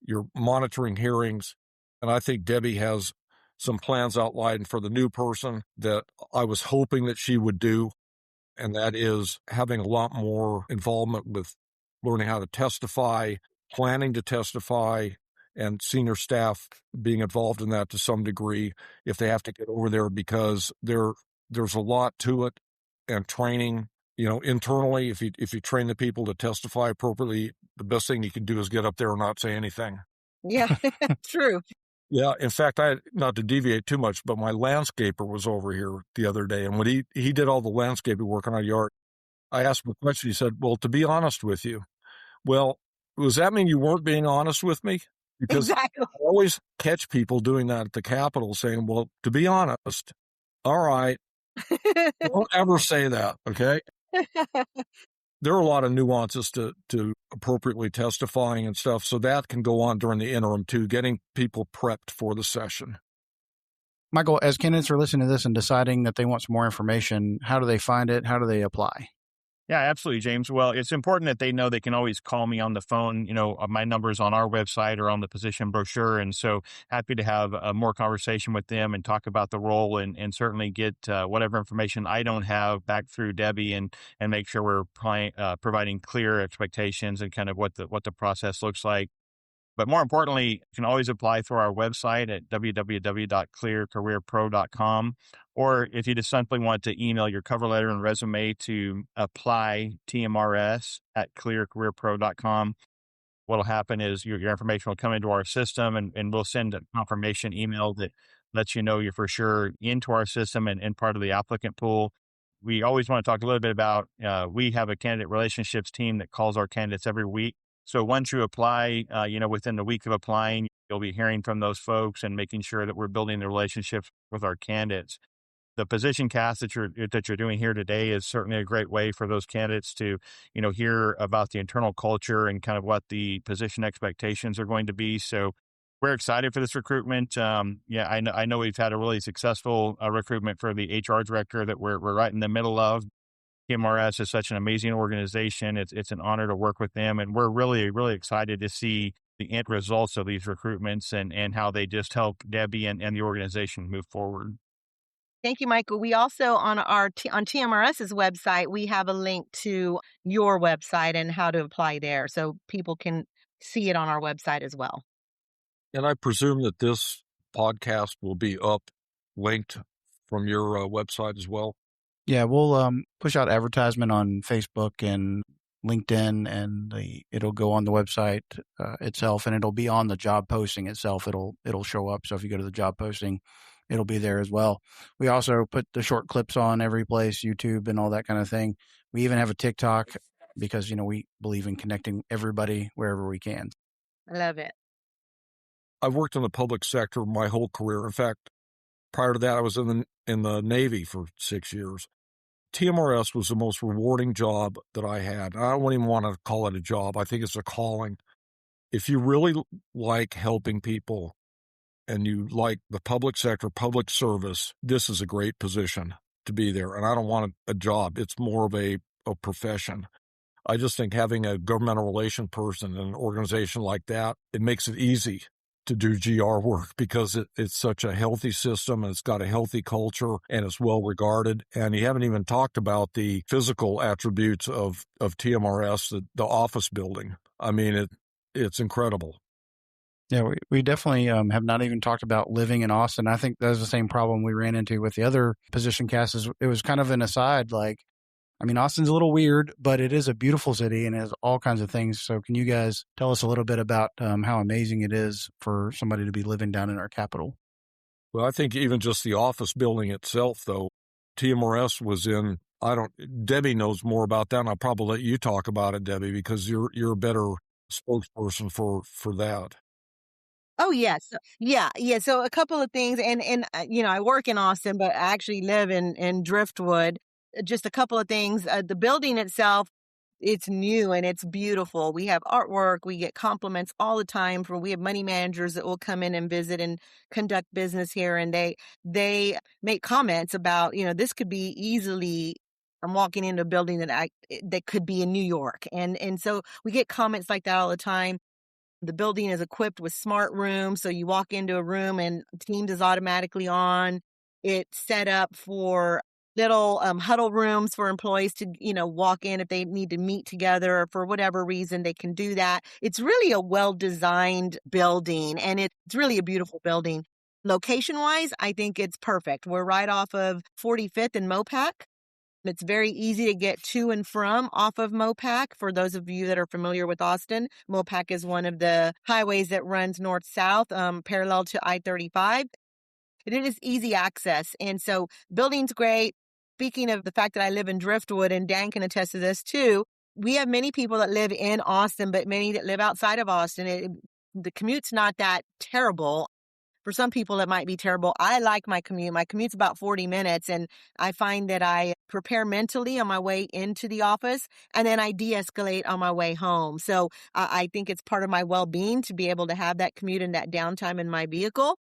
You're monitoring hearings. And I think Debbie has some plans outlined for the new person that I was hoping that she would do. And that is having a lot more involvement with learning how to testify, planning to testify, and senior staff being involved in that to some degree if they have to get over there, because there's a lot to it. And training, internally, if you train the people to testify appropriately, the best thing you can do is get up there and not say anything. Yeah, true. Yeah, in fact, not to deviate too much, but my landscaper was over here the other day, and when he did all the landscaping work on our yard, I asked him a question. He said, "Well, to be honest with you, well, does that mean you weren't being honest with me?" Because exactly. I always catch people doing that at the Capitol, saying, "Well, to be honest, all right, don't ever say that, okay?" There are a lot of nuances to appropriately testifying and stuff, so that can go on during the interim too, getting people prepped for the session. Michael, as candidates are listening to this and deciding that they want some more information, how do they find it? How do they apply? Yeah, absolutely, James. Well, it's important that they know they can always call me on the phone. My number's on our website or on the position brochure. And so happy to have a more conversation with them and talk about the role and certainly get whatever information I don't have back through Debbie and make sure we're providing clear expectations and kind of what the process looks like. But more importantly, you can always apply through our website at www.clearcareerpro.com. Or if you just simply want to email your cover letter and resume to applytmrs@clearcareerpro.com, what'll happen is your information will come into our system and we'll send a confirmation email that lets you know you're for sure into our system and part of the applicant pool. We always want to talk a little bit about, we have a candidate relationships team that calls our candidates every week. So once you apply, within the week of applying, you'll be hearing from those folks and making sure that we're building the relationships with our candidates. The PositionCast that you're doing here today is certainly a great way for those candidates to, hear about the internal culture and kind of what the position expectations are going to be. So we're excited for this recruitment. I know we've had a really successful recruitment for the HR director that we're right in the middle of. TMRS is such an amazing organization. It's an honor to work with them. And we're really, really excited to see the end results of these recruitments and how they just help Debbie and the organization move forward. Thank you, Michael. We also, on TMRS's website, we have a link to your website and how to apply there. So people can see it on our website as well. And I presume that this podcast will be linked from your website as well. Yeah, we'll push out advertisement on Facebook and LinkedIn, and it'll go on the website itself, and it'll be on the job posting itself. It'll show up. So if you go to the job posting, it'll be there as well. We also put the short clips on every place, YouTube and all that kind of thing. We even have a TikTok because, we believe in connecting everybody wherever we can. I love it. I've worked in the public sector my whole career. In fact, Prior to that, I was in the Navy for 6 years. TMRS was the most rewarding job that I had. I don't even want to call it a job. I think it's a calling. If you really like helping people and you like the public sector, public service, this is a great position to be there. And I don't want a job. It's more of a profession. I just think having a governmental relation person in an organization like that, it makes it easy to do GR work because it's such a healthy system and it's got a healthy culture and it's well regarded. And you haven't even talked about the physical attributes of TMRS, the office building. I mean, it's incredible. Yeah, we definitely have not even talked about living in Austin. I think that's the same problem we ran into with the other PositionCast. Is it was kind of an aside, like, I mean, Austin's a little weird, but it is a beautiful city and has all kinds of things. So can you guys tell us a little bit about how amazing it is for somebody to be living down in our capital? Well, I think even just the office building itself, though, TMRS was in, Debbie knows more about that, and I'll probably let you talk about it, Debbie, because you're a better spokesperson for that. Oh, yes. Yeah. So a couple of things. And I work in Austin, but I actually live in Driftwood. Just a couple of things. The building itself, it's new and it's beautiful. We have artwork. We get compliments all the time we have money managers that will come in and visit and conduct business here. And they make comments about, this could be easily, I'm walking into a building that could be in New York. And so we get comments like that all the time. The building is equipped with smart rooms. So you walk into a room and Teams is automatically on. It's set up for little huddle rooms for employees to, walk in if they need to meet together or for whatever reason, they can do that. It's really a well-designed building and it's really a beautiful building. Location-wise, I think it's perfect. We're right off of 45th and Mopac. It's very easy to get to and from off of Mopac. For those of you that are familiar with Austin, Mopac is one of the highways that runs north-south, parallel to I-35. It is easy access. And so building's great. Speaking of the fact that I live in Driftwood, and Dan can attest to this too, we have many people that live in Austin, but many that live outside of Austin. The commute's not that terrible. For some people, it might be terrible. I like my commute. My commute's about 40 minutes, and I find that I prepare mentally on my way into the office, and then I de-escalate on my way home. So I think it's part of my well-being to be able to have that commute and that downtime in my vehicle.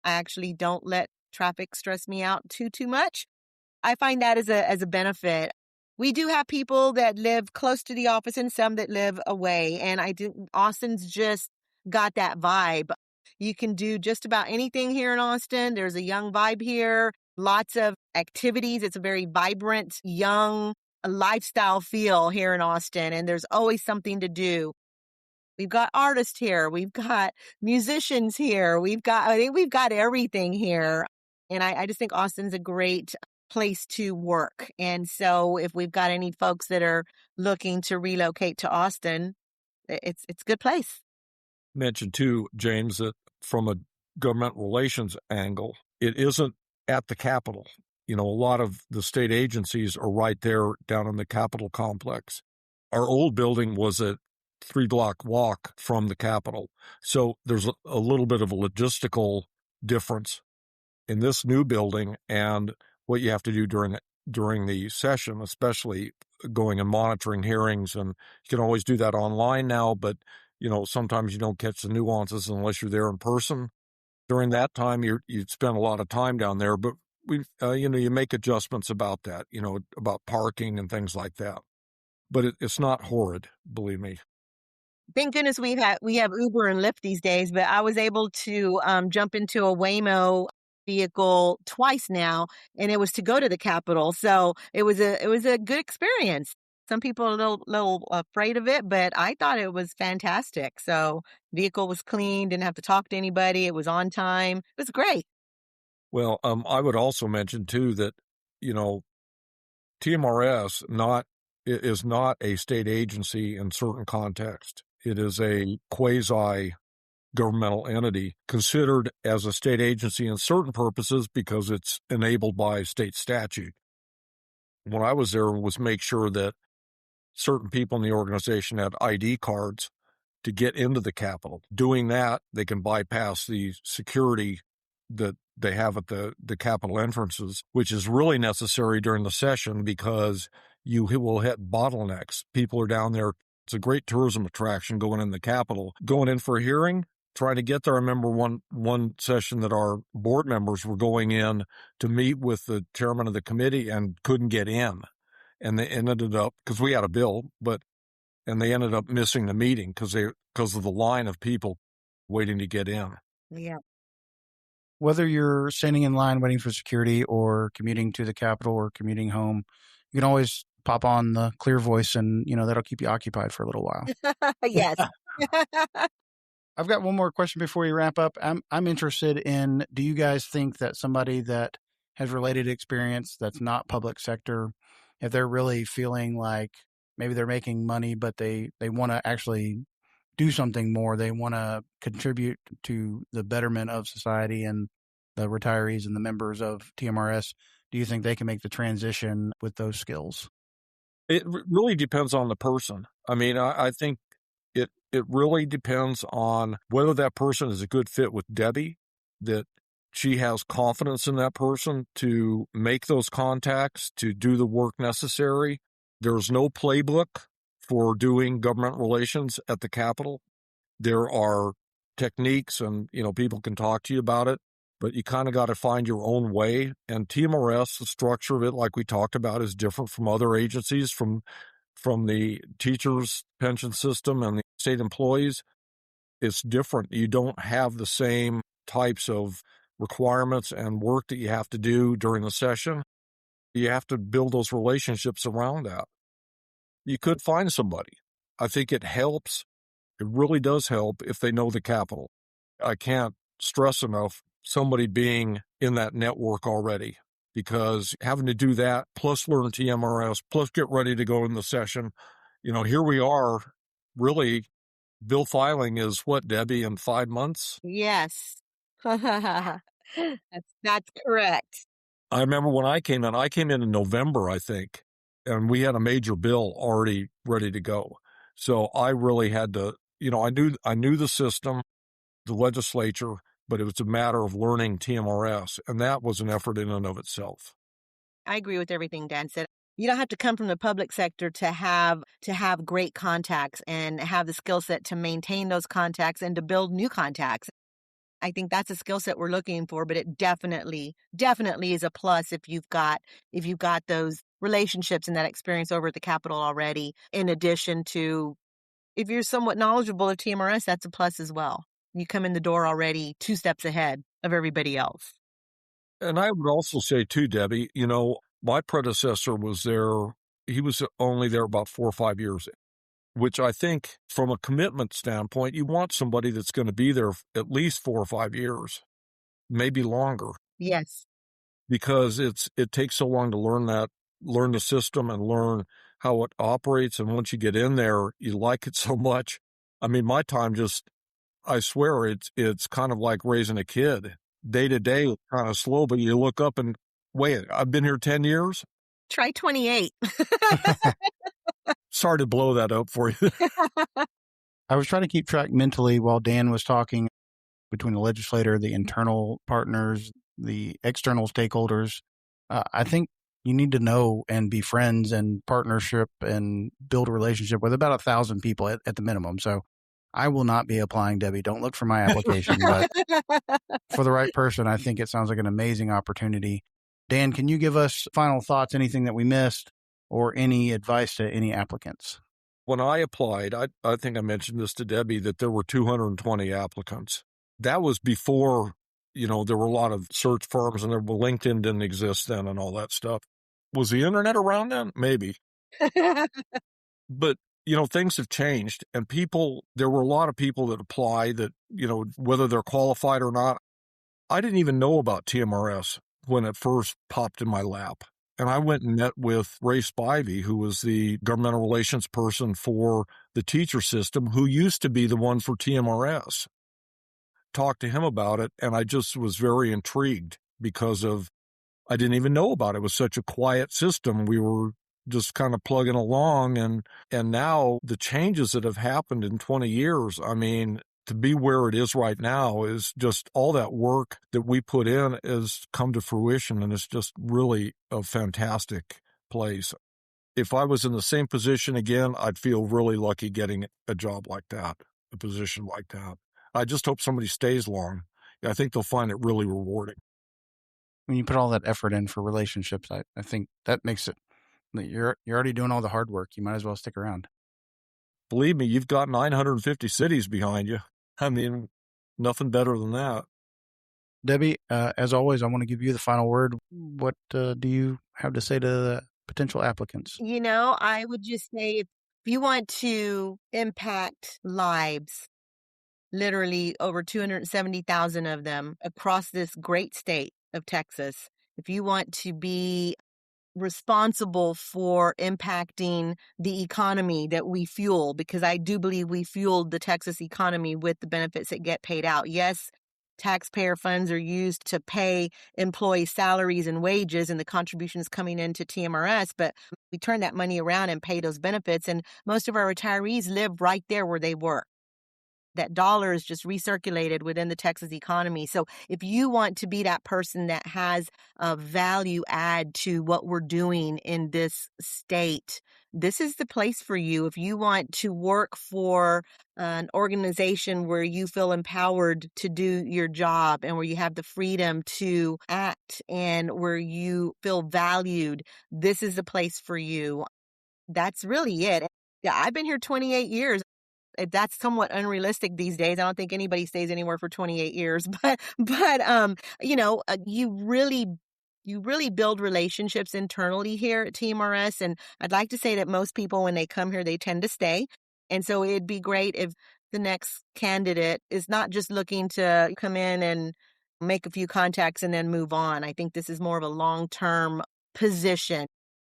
I actually don't let traffic stress me out too much. I find that as a benefit. We do have people that live close to the office and some that live away, and Austin's just got that vibe. You can do just about anything here in Austin. There's a young vibe here, lots of activities. It's a very vibrant, young lifestyle feel here in Austin, and there's always something to do. We've got artists here. We've got musicians here. I think we've got everything here. And I just think Austin's a great place to work. And so if we've got any folks that are looking to relocate to Austin, it's a good place. Mentioned too, James, that from a government relations angle, it isn't at the Capitol. A lot of the state agencies are right there down in the Capitol complex. Our old building was a 3-block walk from the Capitol. So there's a little bit of a logistical difference in this new building and what you have to do during the session, especially going and monitoring hearings. And you can always do that online now, but sometimes you don't catch the nuances unless you're there in person. During that time, you'd spend a lot of time down there, but you make adjustments about that, about parking and things like that. But it's not horrid, believe me. Thank goodness we have Uber and Lyft these days, but I was able to jump into a Waymo vehicle twice now, and it was to go to the Capitol. So it was a good experience. Some people are a little afraid of it, but I thought it was fantastic. So vehicle was clean, didn't have to talk to anybody. It was on time. It was great. Well, I would also mention too that, TMRS is not a state agency in certain contexts. It is a quasi-governmental entity considered as a state agency in certain purposes because it's enabled by state statute. When I was there was make sure that certain people in the organization had ID cards to get into the Capitol. Doing that, they can bypass the security that they have at the Capitol entrances, which is really necessary during the session because you will hit bottlenecks. People are down there. It's a great tourism attraction going in the Capitol. Going in for a hearing, trying to get there. I remember one session that our board members were going in to meet with the chairman of the committee and couldn't get in. And they ended up, because we had a bill, and they ended up missing the meeting because of the line of people waiting to get in. Yeah. Whether you're standing in line waiting for security or commuting to the Capitol or commuting home, you can always pop on the Clear Voice and, that'll keep you occupied for a little while. Yes. I've got one more question before we wrap up. I'm interested in, do you guys think that somebody that has related experience that's not public sector, if they're really feeling like maybe they're making money, but they want to actually do something more, they want to contribute to the betterment of society and the retirees and the members of TMRS, do you think they can make the transition with those skills? It really depends on the person. I mean, I think it really depends on whether that person is a good fit with Debbie, that she has confidence in that person to make those contacts, to do the work necessary. There's no playbook for doing government relations at the Capitol. There are techniques and, people can talk to you about it, but you kind of got to find your own way. And TMRS, the structure of it, like we talked about, is different from other agencies, from the teachers' pension system and the state employees. It's different. You don't have the same types of requirements and work that you have to do during the session. You have to build those relationships around that. You could find somebody. I think it helps. It really does help if they know the Capitol. I can't stress enough somebody being in that network already, because having to do that, plus learn TMRS, plus get ready to go in the session, here we are, really, bill filing is what, Debbie, in 5 months? Yes. That's correct. I remember when I came in November, I think, and we had a major bill already ready to go. So I really had to, I knew the system, the legislature, but it was a matter of learning TMRS, and that was an effort in and of itself. I agree with everything Dan said. You don't have to come from the public sector to have great contacts and have the skill set to maintain those contacts and to build new contacts. I think that's a skill set we're looking for, but it definitely is a plus if you've got those relationships and that experience over at the Capitol already. In addition to, if you're somewhat knowledgeable of TMRS, that's a plus as well. You come in the door already 2 steps ahead of everybody else. And I would also say too, Debbie, my predecessor was there. He was only there about 4 or 5 years, which I think from a commitment standpoint, you want somebody that's going to be there at least 4 or 5 years, maybe longer. Yes. Because it takes so long to learn the system and learn how it operates. And once you get in there, you like it so much. I mean, my time I swear it's kind of like raising a kid. Day to day, it's kind of slow, but you look up and wait, I've been here 10 years? Try 28. Sorry to blow that up for you. I was trying to keep track mentally while Dan was talking between the legislator, the internal partners, the external stakeholders. I think you need to know and be friends and partnership and build a relationship with about 1,000 people at the minimum. So I will not be applying, Debbie. Don't look for my application. But for the right person, I think it sounds like an amazing opportunity. Dan, can you give us final thoughts, anything that we missed, or any advice to any applicants? When I applied, I think I mentioned this to Debbie, that there were 220 applicants. That was before, there were a lot of search firms, and LinkedIn didn't exist then and all that stuff. Was the internet around then? Maybe. But things have changed, and there were a lot of people that applied that, whether they're qualified or not. I didn't even know about TMRS when it first popped in my lap. And I went and met with Ray Spivey, who was the governmental relations person for the teacher system, who used to be the one for TMRS. Talked to him about it, and I just was very intrigued because I didn't even know about it. It was such a quiet system. We were just kind of plugging along, and now the changes that have happened in 20 years, I mean, to be where it is right now is just all that work that we put in has come to fruition, and it's just really a fantastic place. If I was in the same position again, I'd feel really lucky getting a job like that, a position like that. I just hope somebody stays long. I think they'll find it really rewarding. When you put all that effort in for relationships, I think that makes it, you're already doing all the hard work. You might as well stick around. Believe me, you've got 950 cities behind you. I mean, nothing better than that. Debbie, as always, I want to give you the final word. What do you have to say to the potential applicants? I would just say if you want to impact lives, literally over 270,000 of them across this great state of Texas, if you want to be responsible for impacting the economy that we fuel, because I do believe we fueled the Texas economy with the benefits that get paid out. Yes, taxpayer funds are used to pay employee salaries and wages and the contributions coming into TMRS, but we turn that money around and pay those benefits. And most of our retirees live right there where they work. That dollar is just recirculated within the Texas economy. So if you want to be that person that has a value add to what we're doing in this state, this is the place for you. If you want to work for an organization where you feel empowered to do your job and where you have the freedom to act and where you feel valued, this is the place for you. That's really it. Yeah, I've been here 28 years. That's somewhat unrealistic these days. I don't think anybody stays anywhere for 28 years, but you really build relationships internally here at TMRS. And I'd like to say that most people, when they come here, they tend to stay. And so it'd be great if the next candidate is not just looking to come in and make a few contacts and then move on. I think this is more of a long-term position.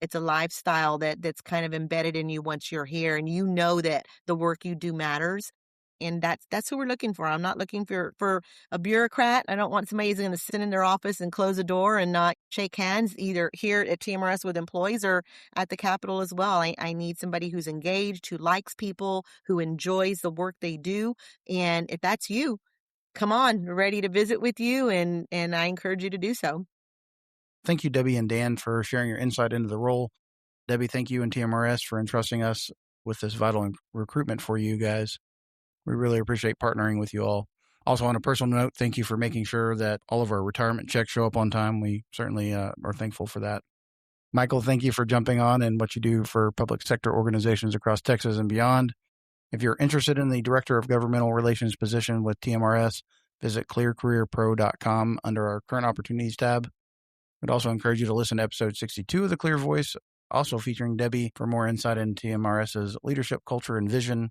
It's a lifestyle that's kind of embedded in you once you're here, and you know that the work you do matters. And that's who we're looking for. I'm not looking for a bureaucrat. I don't want somebody who's going to sit in their office and close a door and not shake hands, either here at TMRS with employees or at the Capitol as well. I need somebody who's engaged, who likes people, who enjoys the work they do. And if that's you, come on, we're ready to visit with you, and I encourage you to do so. Thank you, Debbie and Dan, for sharing your insight into the role. Debbie, thank you and TMRS for entrusting us with this vital recruitment for you guys. We really appreciate partnering with you all. Also, on a personal note, thank you for making sure that all of our retirement checks show up on time. We certainly are thankful for that. Michael, thank you for jumping on and what you do for public sector organizations across Texas and beyond. If you're interested in the Director of Governmental Relations position with TMRS, visit clearcareerpro.com under our Current Opportunities tab. We'd also encourage you to listen to episode 62 of The Clear Voice, also featuring Debbie, for more insight into TMRS's leadership, culture, and vision.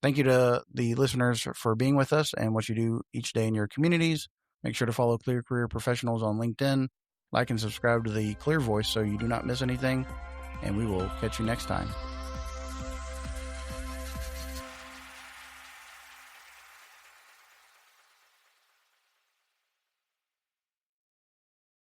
Thank you to the listeners for being with us and what you do each day in your communities. Make sure to follow Clear Career Professionals on LinkedIn. Like and subscribe to The Clear Voice so you do not miss anything. And we will catch you next time.